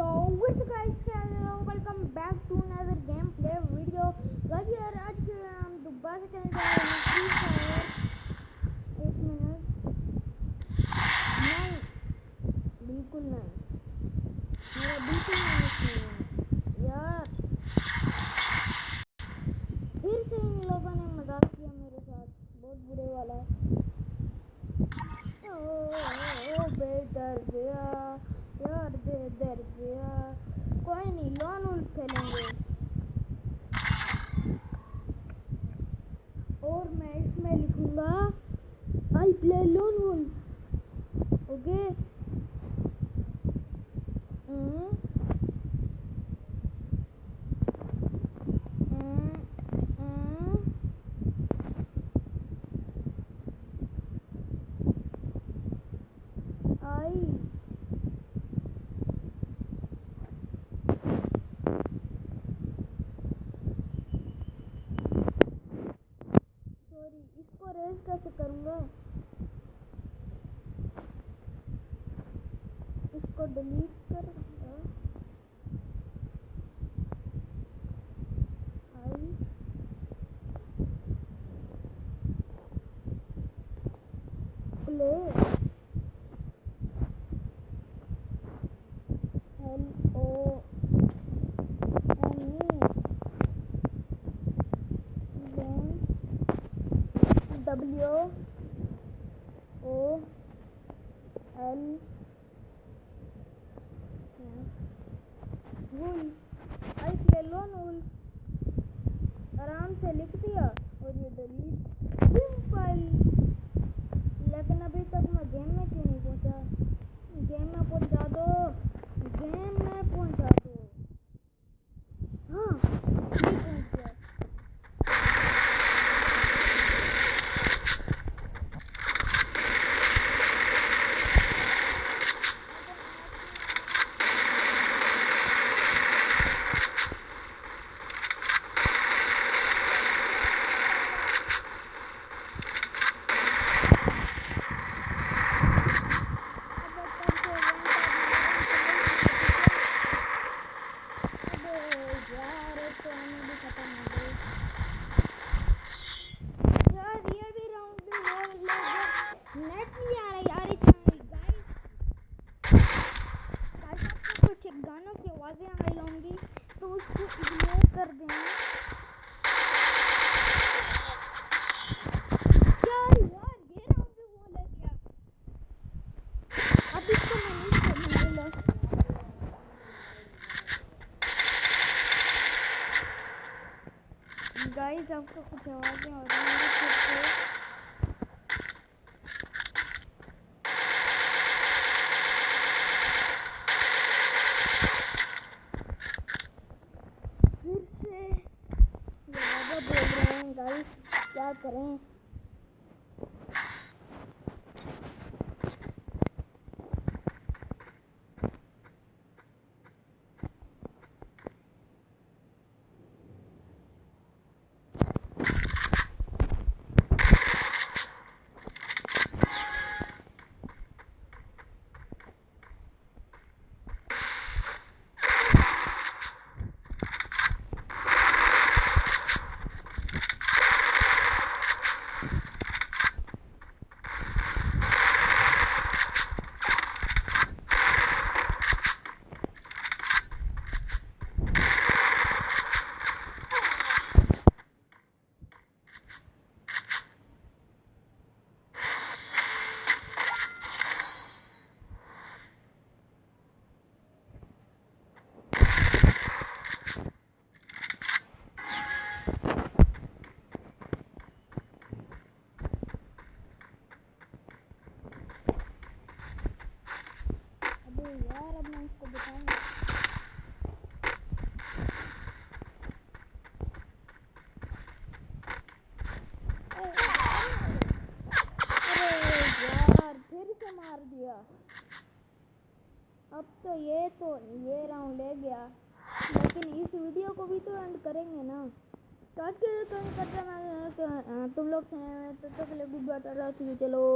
Yo, what's up guys? Welcome back to another gameplay video. Guys यार आज हम दोबारा से चलने जा रहे हैं फ्री फायर। एक मिनट, नहीं बिल्कुल नहीं, मेरा बिल्कुल नहीं यार। फिर से इन लोगों ने मजाक किया मेरे साथ, बहुत बुरे वाला। ओ बेदर गया यार, बेदर गया। कोई नहीं, लोन वुल्फ खेलेंगे और मैं इसमें लिखूंगा I play lone wolf. Okay, I sorry, इसको रेज कैसे करूँगा? इसको डिलीट करूँगा। I play I play lone wolf आराम से लिख दिया और ये डिलीट। सिंपल। लेकिन अभी तक मैं गेम में क्यों नहीं पहुंचा? गेम में पहुंचा दो, गेम में पहुंचा दो। हाँ, पहुंच गया। गानों की आवाजें आ रही होंगी तो उसको इग्नोर कर दें। यार ये राउंड भी वो लग गया। अब इसको मैं नहीं खेलूंगा। गाइस आपको कुछ आवाजें आ रही हैं? क्या करें? यार अब मैं इसको बताऊंगा। अरे यार फिर से मार दिया। अब तो ये राउंड है गया, लेकिन इस वीडियो को भी तो एंड करेंगे ना। तो आज के लिए तो तुम लोग गुड बाय, चलो।